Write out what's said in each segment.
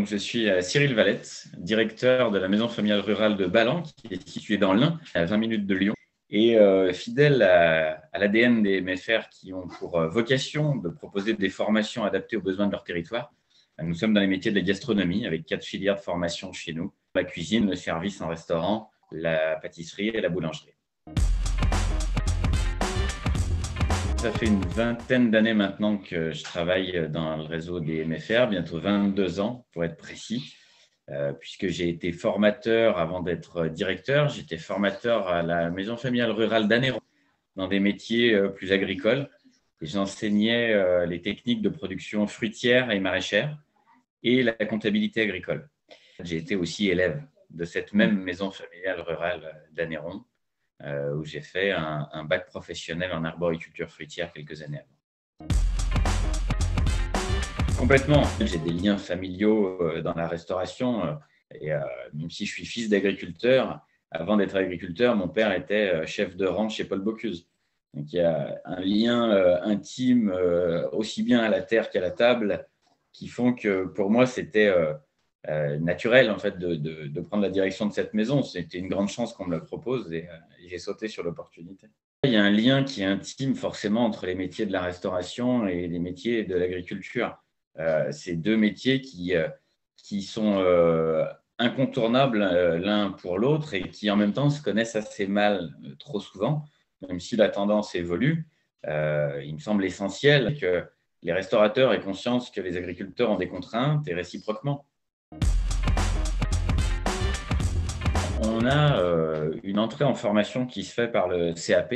Donc, je suis Cyril Valette, directeur de la maison familiale rurale de Ballan, qui est située dans l'Ain, à 20 minutes de Lyon. Et fidèle à l'ADN des MFR qui ont pour vocation de proposer des formations adaptées aux besoins de leur territoire, nous sommes dans les métiers de la gastronomie avec 4 filières de formation chez nous: la cuisine, le service en restaurant, la pâtisserie et la boulangerie. Ça fait une vingtaine d'années maintenant que je travaille dans le réseau des MFR, bientôt 22 ans pour être précis, puisque j'ai été formateur avant d'être directeur. J'étais formateur à la maison familiale rurale d'Anneyron dans des métiers plus agricoles et j'enseignais les techniques de production fruitière et maraîchère et la comptabilité agricole. J'ai été aussi élève de cette même maison familiale rurale d'Anneyron, où j'ai fait un bac professionnel en arboriculture fruitière quelques années avant. Complètement. J'ai des liens familiaux dans la restauration. Et même si je suis fils d'agriculteur, avant d'être agriculteur, mon père était chef de rang chez Paul Bocuse. Donc il y a un lien intime, aussi bien à la terre qu'à la table, qui font que pour moi, c'était naturel en fait, de prendre la direction de cette maison. C'était une grande chance qu'on me le propose et j'ai sauté sur l'opportunité. Il y a un lien qui est intime forcément entre les métiers de la restauration et les métiers de l'agriculture. C'est deux métiers qui sont incontournables l'un pour l'autre et qui en même temps se connaissent assez mal trop souvent, même si la tendance évolue. Il me semble essentiel que les restaurateurs aient conscience que les agriculteurs ont des contraintes et réciproquement. On a une entrée en formation qui se fait par le CAP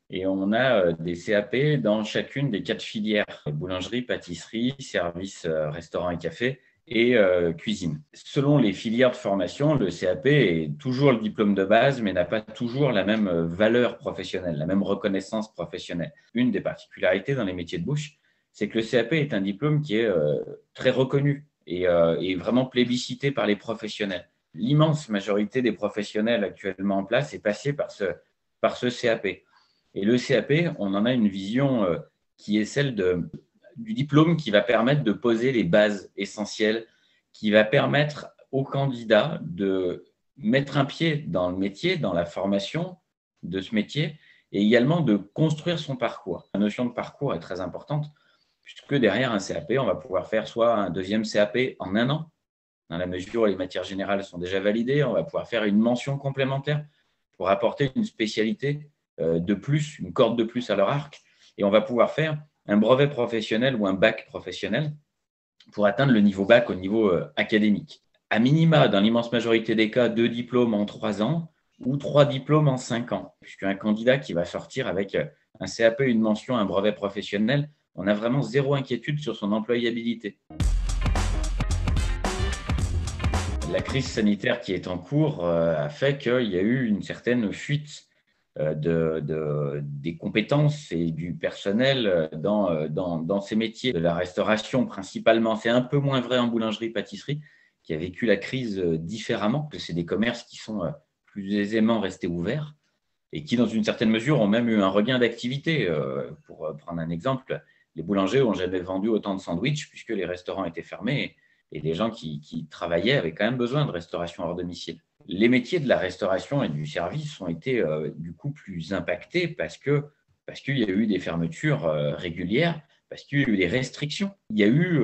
et on a des CAP dans chacune des 4 filières: boulangerie, pâtisserie, service, restaurant et café et cuisine. Selon les filières de formation, le CAP est toujours le diplôme de base mais n'a pas toujours la même valeur professionnelle, la même reconnaissance professionnelle. Une des particularités dans les métiers de bouche, c'est que le CAP est un diplôme qui est très reconnu et vraiment plébiscité par les professionnels. L'immense majorité des professionnels actuellement en place est passée par ce CAP. Et le CAP, on en a une vision qui est celle du diplôme qui va permettre de poser les bases essentielles, qui va permettre aux candidats de mettre un pied dans le métier, dans la formation de ce métier, et également de construire son parcours. La notion de parcours est très importante, puisque derrière un CAP, on va pouvoir faire soit un deuxième CAP en 1 an, dans la mesure où les matières générales sont déjà validées, on va pouvoir faire une mention complémentaire pour apporter une spécialité de plus, une corde de plus à leur arc. Et on va pouvoir faire un brevet professionnel ou un bac professionnel pour atteindre le niveau bac au niveau académique. À minima, dans l'immense majorité des cas, 2 diplômes en 3 ans ou 3 diplômes en 5 ans. Puisqu'un candidat qui va sortir avec un CAP, une mention, un brevet professionnel, on a vraiment zéro inquiétude sur son employabilité. La crise sanitaire qui est en cours a fait qu'il y a eu une certaine fuite des compétences et du personnel dans ces métiers de la restauration principalement. C'est un peu moins vrai en boulangerie-pâtisserie, qui a vécu la crise différemment, parce que c'est des commerces qui sont plus aisément restés ouverts et qui, dans une certaine mesure, ont même eu un regain d'activité. Pour prendre un exemple, les boulangers n'ont jamais vendu autant de sandwichs puisque les restaurants étaient fermés et les gens qui travaillaient avaient quand même besoin de restauration hors domicile. Les métiers de la restauration et du service ont été du coup plus impactés parce qu'il y a eu des fermetures régulières, parce qu'il y a eu des restrictions. Il y a eu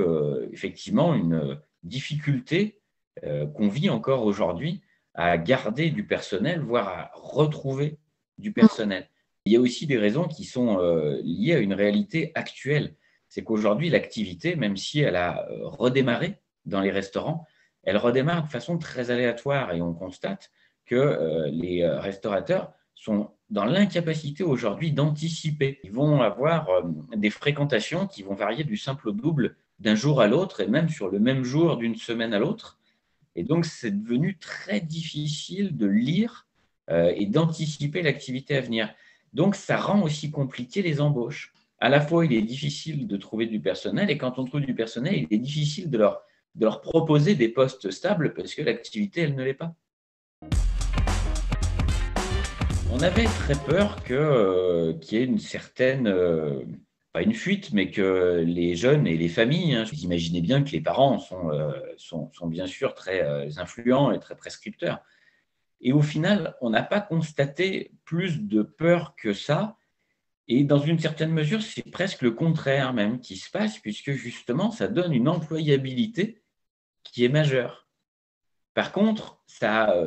effectivement une difficulté qu'on vit encore aujourd'hui à garder du personnel, voire à retrouver du personnel. Il y a aussi des raisons qui sont liées à une réalité actuelle. C'est qu'aujourd'hui, l'activité, même si elle a redémarré dans les restaurants, elle redémarre de façon très aléatoire et on constate que les restaurateurs sont dans l'incapacité aujourd'hui d'anticiper. Ils vont avoir des fréquentations qui vont varier du simple au double d'un jour à l'autre et même sur le même jour d'une semaine à l'autre. Et donc, c'est devenu très difficile de lire et d'anticiper l'activité à venir. Donc, ça rend aussi compliqué les embauches. À la fois, il est difficile de trouver du personnel et quand on trouve du personnel, il est difficile de leur proposer des postes stables parce que l'activité, elle ne l'est pas. On avait très peur qu'il y ait une certaine pas une fuite, mais que les jeunes et les familles, hein, vous imaginez bien que les parents sont bien sûr très influents et très prescripteurs. Et au final, on n'a pas constaté plus de peur que ça. Et dans une certaine mesure, c'est presque le contraire même qui se passe, puisque justement, ça donne une employabilité qui est majeure. Par contre, ça a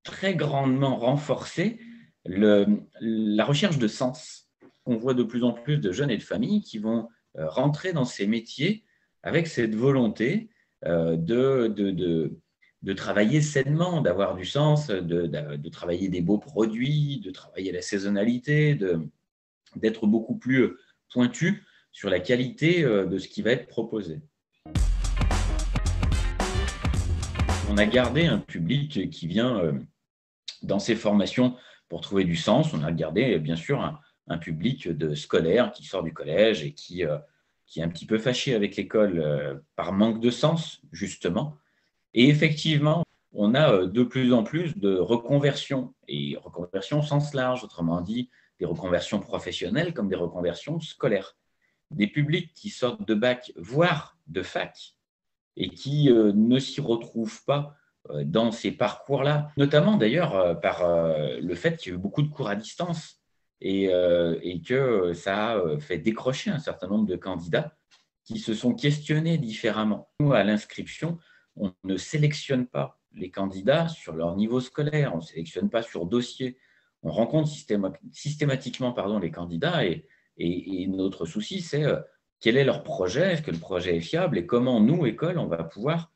très grandement renforcé la recherche de sens. On voit de plus en plus de jeunes et de familles qui vont rentrer dans ces métiers avec cette volonté de travailler sainement, d'avoir du sens, de travailler des beaux produits, de travailler la saisonnalité, d'être beaucoup plus pointu sur la qualité de ce qui va être proposé. On a gardé un public qui vient dans ces formations pour trouver du sens. On a gardé bien sûr un public de scolaires qui sort du collège et qui est un petit peu fâché avec l'école par manque de sens, justement. Et effectivement, on a de plus en plus de reconversions, et reconversions au sens large, autrement dit, des reconversions professionnelles comme des reconversions scolaires. Des publics qui sortent de bac, voire de fac, et qui ne s'y retrouvent pas dans ces parcours-là, notamment d'ailleurs par le fait qu'il y a eu beaucoup de cours à distance et que ça a fait décrocher un certain nombre de candidats qui se sont questionnés différemment. Nous, à l'inscription, on ne sélectionne pas les candidats sur leur niveau scolaire, on ne sélectionne pas sur dossier. On rencontre systématiquement les candidats et notre souci, c'est quel est leur projet, est-ce que le projet est fiable et comment nous, école, on va pouvoir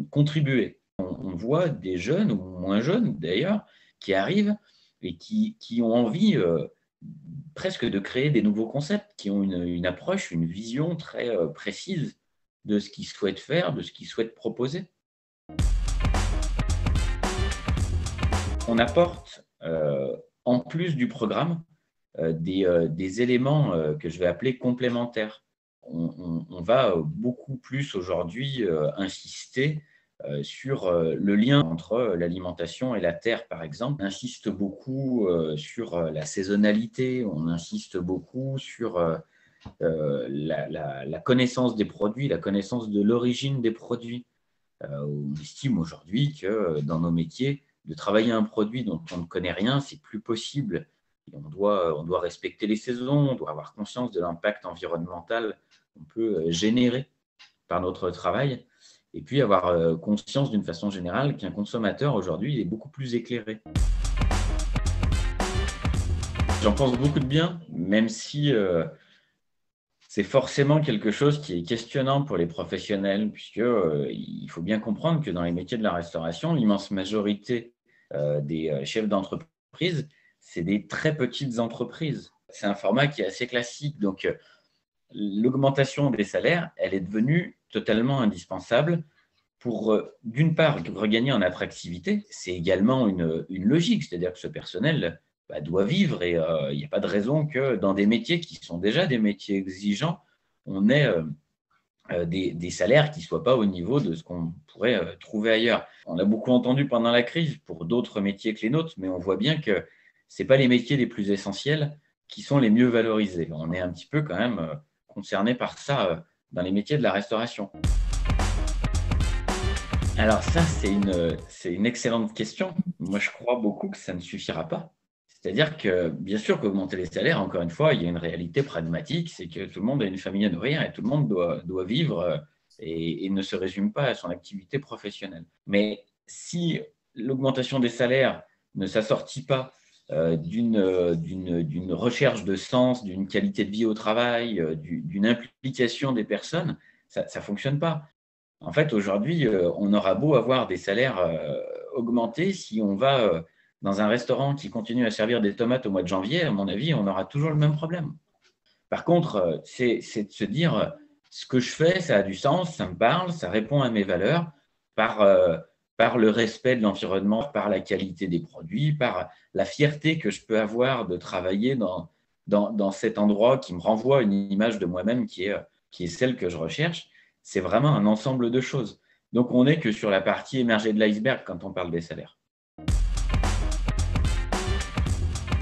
contribuer. On voit des jeunes, ou moins jeunes d'ailleurs, qui arrivent et qui ont envie presque de créer des nouveaux concepts, qui ont une approche, une vision très précise de ce qu'ils souhaitent faire, de ce qu'ils souhaitent proposer. On apporte, en plus du programme, des éléments que je vais appeler complémentaires. On va beaucoup plus aujourd'hui insister sur le lien entre l'alimentation et la terre, par exemple. On insiste beaucoup sur la saisonnalité, on insiste beaucoup sur la connaissance des produits, la connaissance de l'origine des produits. On estime aujourd'hui que dans nos métiers, de travailler un produit dont on ne connaît rien, c'est plus possible. Et on doit respecter les saisons, on doit avoir conscience de l'impact environnemental qu'on peut générer par notre travail, et puis avoir conscience d'une façon générale qu'un consommateur aujourd'hui est beaucoup plus éclairé. J'en pense beaucoup de bien, même si c'est forcément quelque chose qui est questionnant pour les professionnels, puisqu'il faut bien comprendre que dans les métiers de la restauration, l'immense majorité des chefs d'entreprise, c'est des très petites entreprises. C'est un format qui est assez classique, donc l'augmentation des salaires, elle est devenue totalement indispensable pour, d'une part, regagner en attractivité. C'est également une logique, c'est-à-dire que ce personnel doit vivre et il n'y a pas de raison que dans des métiers qui sont déjà des métiers exigeants, on ait des salaires qui ne soient pas au niveau de ce qu'on pourrait trouver ailleurs. On l'a beaucoup entendu pendant la crise pour d'autres métiers que les nôtres, mais on voit bien que ce n'est pas les métiers les plus essentiels qui sont les mieux valorisés. On est un petit peu quand même concerné par ça dans les métiers de la restauration. Alors ça, c'est une excellente question. Moi, je crois beaucoup que ça ne suffira pas. C'est-à-dire que, bien sûr, qu'augmenter les salaires, encore une fois, il y a une réalité pragmatique, c'est que tout le monde a une famille à nourrir et tout le monde doit vivre et ne se résume pas à son activité professionnelle. Mais si l'augmentation des salaires ne s'assortit pas d'une recherche de sens, d'une qualité de vie au travail, d'une implication des personnes, ça ne fonctionne pas. En fait, aujourd'hui, on aura beau avoir des salaires augmentés, si on va dans un restaurant qui continue à servir des tomates au mois de janvier, à mon avis, on aura toujours le même problème. Par contre, c'est de se dire, ce que je fais, ça a du sens, ça me parle, ça répond à mes valeurs par le respect de l'environnement, par la qualité des produits, par la fierté que je peux avoir de travailler dans cet endroit qui me renvoie à une image de moi-même qui est celle que je recherche. C'est vraiment un ensemble de choses. Donc, on n'est que sur la partie émergée de l'iceberg quand on parle des salaires.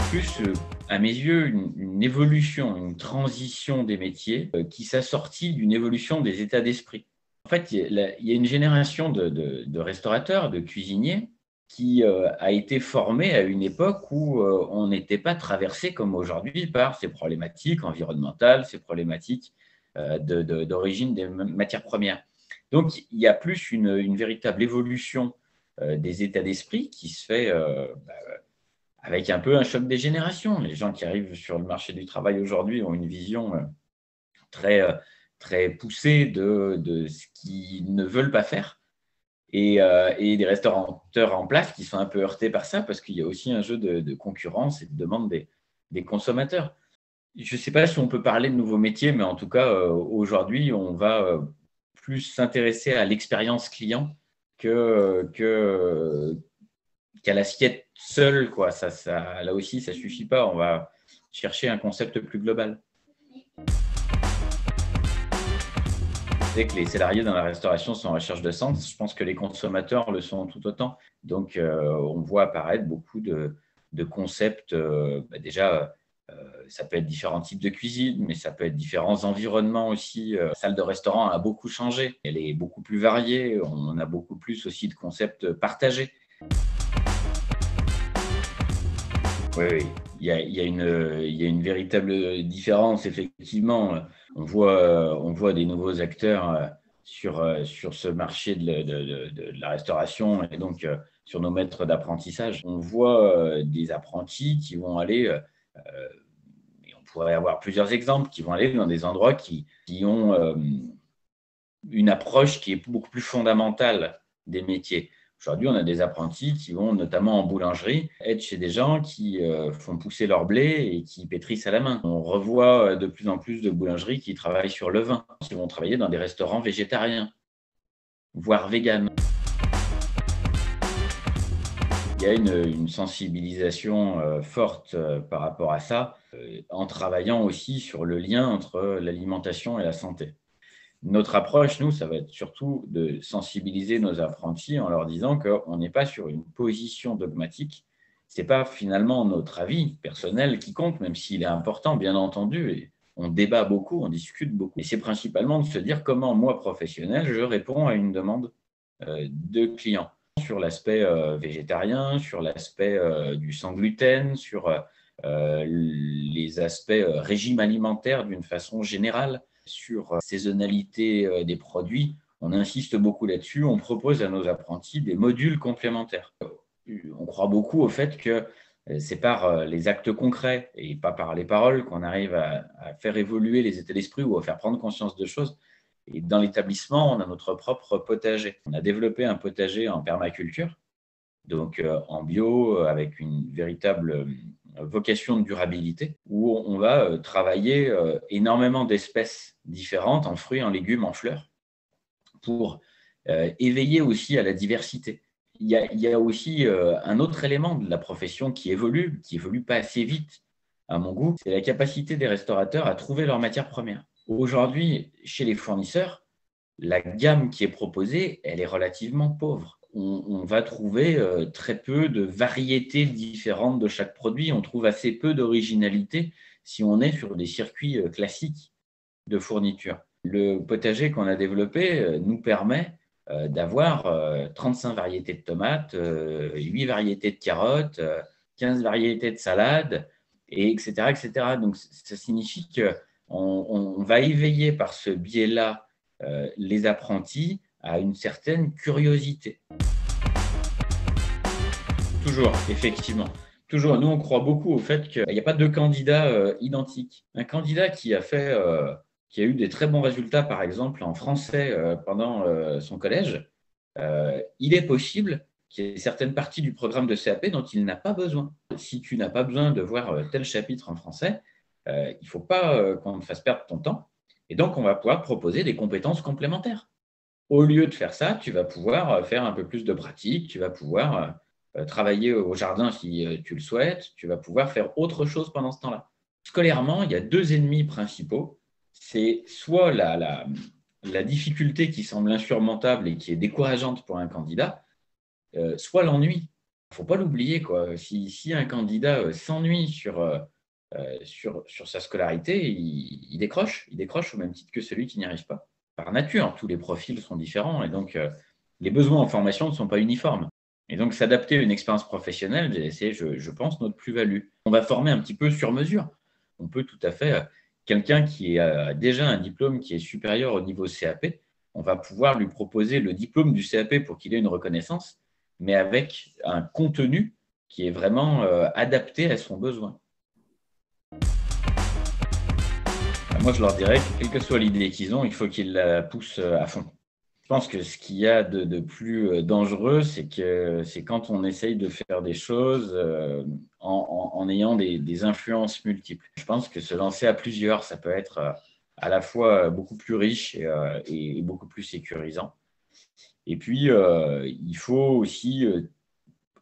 Plus à mes yeux, une évolution, une transition des métiers qui s'assortit d'une évolution des états d'esprit. En fait, il y a une génération de restaurateurs, de cuisiniers qui a été formée à une époque où on n'était pas traversé comme aujourd'hui par ces problématiques environnementales, ces problématiques d'origine des matières premières. Donc, il y a plus une véritable évolution des états d'esprit qui se fait avec un peu un choc des générations. Les gens qui arrivent sur le marché du travail aujourd'hui ont une vision très, très poussée de ce qu'ils ne veulent pas faire. Et des restaurateurs en place qui sont un peu heurtés par ça parce qu'il y a aussi un jeu de concurrence et de demande des consommateurs. Je ne sais pas si on peut parler de nouveaux métiers, mais en tout cas, aujourd'hui, on va plus s'intéresser à l'expérience client qu'à l'assiette seule, quoi. Là aussi, ça ne suffit pas. On va chercher un concept plus global. C'est que les salariés dans la restauration sont en recherche de sens. Je pense que les consommateurs le sont tout autant. Donc, on voit apparaître beaucoup de concepts. Déjà, ça peut être différents types de cuisine, mais ça peut être différents environnements aussi. La salle de restaurant a beaucoup changé. Elle est beaucoup plus variée. On a beaucoup plus aussi de concepts partagés. Oui, oui. Il y a une véritable différence, effectivement. On voit des nouveaux acteurs sur ce marché de la restauration et donc sur nos maîtres d'apprentissage. On voit des apprentis qui vont aller, et on pourrait avoir plusieurs exemples, qui vont aller dans des endroits qui ont une approche qui est beaucoup plus fondamentale des métiers. Aujourd'hui, on a des apprentis qui vont, notamment en boulangerie, être chez des gens qui font pousser leur blé et qui pétrissent à la main. On revoit de plus en plus de boulangeries qui travaillent sur le vin, qui vont travailler dans des restaurants végétariens, voire véganes. Il y a une sensibilisation forte par rapport à ça, en travaillant aussi sur le lien entre l'alimentation et la santé. Notre approche, nous, ça va être surtout de sensibiliser nos apprentis en leur disant qu'on n'est pas sur une position dogmatique. Ce n'est pas finalement notre avis personnel qui compte, même s'il est important, bien entendu. Et on débat beaucoup, on discute beaucoup. Et c'est principalement de se dire comment, moi, professionnel, je réponds à une demande de clients sur l'aspect végétarien, sur l'aspect du sans gluten, sur les aspects régime alimentaire d'une façon générale, sur saisonnalité des produits. On insiste beaucoup là-dessus. On propose à nos apprentis des modules complémentaires. On croit beaucoup au fait que c'est par les actes concrets et pas par les paroles qu'on arrive à faire évoluer les états d'esprit ou à faire prendre conscience de choses. Et dans l'établissement, on a notre propre potager. On a développé un potager en permaculture, donc en bio, avec une véritable vocation de durabilité, où on va travailler énormément d'espèces différentes, en fruits, en légumes, en fleurs, pour éveiller aussi à la diversité. Il y a aussi un autre élément de la profession qui évolue pas assez vite, à mon goût, c'est la capacité des restaurateurs à trouver leurs matières premières. Aujourd'hui, chez les fournisseurs, la gamme qui est proposée, elle est relativement pauvre. On va trouver très peu de variétés différentes de chaque produit. On trouve assez peu d'originalité si on est sur des circuits classiques de fourniture. Le potager qu'on a développé nous permet d'avoir 35 variétés de tomates, 8 variétés de carottes, 15 variétés de salades, et etc., etc. Donc, ça signifie qu'on va éveiller par ce biais-là les apprentis à une certaine curiosité. Toujours, effectivement. Toujours. Nous, on croit beaucoup au fait qu'il n'y a pas deux candidats identiques. Un candidat qui a eu des très bons résultats, par exemple, en français pendant son collège, il est possible qu'il y ait certaines parties du programme de CAP dont il n'a pas besoin. Si tu n'as pas besoin de voir tel chapitre en français, il ne faut pas qu'on te fasse perdre ton temps. Et donc, on va pouvoir proposer des compétences complémentaires. Au lieu de faire ça, tu vas pouvoir faire un peu plus de pratique, tu vas pouvoir travailler au jardin si tu le souhaites, tu vas pouvoir faire autre chose pendant ce temps-là. Scolairement, il y a deux ennemis principaux. C'est soit la difficulté qui semble insurmontable et qui est décourageante pour un candidat, soit l'ennui. Il ne faut pas l'oublier, quoi. Si un candidat s'ennuie sur sur sa scolarité, il décroche. Il décroche au même titre que celui qui n'y arrive pas. Par nature, tous les profils sont différents et donc les besoins en formation ne sont pas uniformes. Et donc, s'adapter à une expérience professionnelle, c'est, je pense, notre plus-value. On va former un petit peu sur mesure. On peut tout à fait, quelqu'un qui a déjà un diplôme qui est supérieur au niveau CAP, on va pouvoir lui proposer le diplôme du CAP pour qu'il ait une reconnaissance, mais avec un contenu qui est vraiment adapté à son besoin. Moi, je leur dirais que quelle que soit l'idée qu'ils ont, il faut qu'ils la poussent à fond. Je pense que ce qu'il y a de plus dangereux, c'est quand on essaye de faire des choses en ayant des influences multiples. Je pense que se lancer à plusieurs, ça peut être à la fois beaucoup plus riche et beaucoup plus sécurisant. Et puis, il faut aussi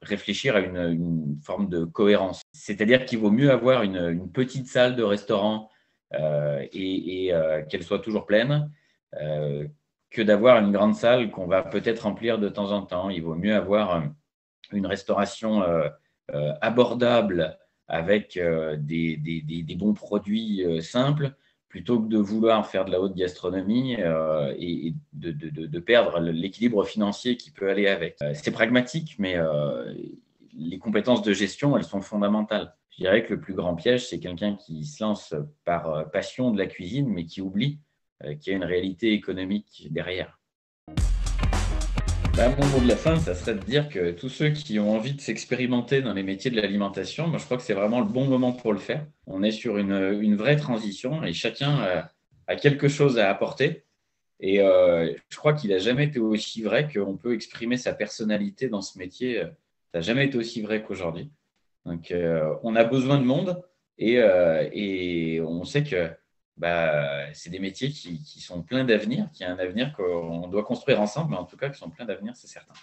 réfléchir à une forme de cohérence. C'est-à-dire qu'il vaut mieux avoir une petite salle de restaurant et qu'elle soit toujours pleine que d'avoir une grande salle qu'on va peut-être remplir de temps en temps. Il vaut mieux avoir une restauration abordable avec des bons produits simples plutôt que de vouloir faire de la haute gastronomie et de perdre l'équilibre financier qui peut aller avec. C'est pragmatique, mais les compétences de gestion, elles sont fondamentales. Je dirais que le plus grand piège, c'est quelqu'un qui se lance par passion de la cuisine, mais qui oublie qu'il y a une réalité économique derrière. Mon mot de la fin, ça serait de dire que tous ceux qui ont envie de s'expérimenter dans les métiers de l'alimentation, moi, je crois que c'est vraiment le bon moment pour le faire. On est sur une vraie transition et chacun a quelque chose à apporter. Et je crois qu'il n'a jamais été aussi vrai qu'on peut exprimer sa personnalité dans ce métier. Ça n'a jamais été aussi vrai qu'aujourd'hui. Donc, on a besoin de monde et on sait que c'est des métiers qui sont pleins d'avenir, qui ont un avenir qu'on doit construire ensemble, mais en tout cas qui sont pleins d'avenir, c'est certain.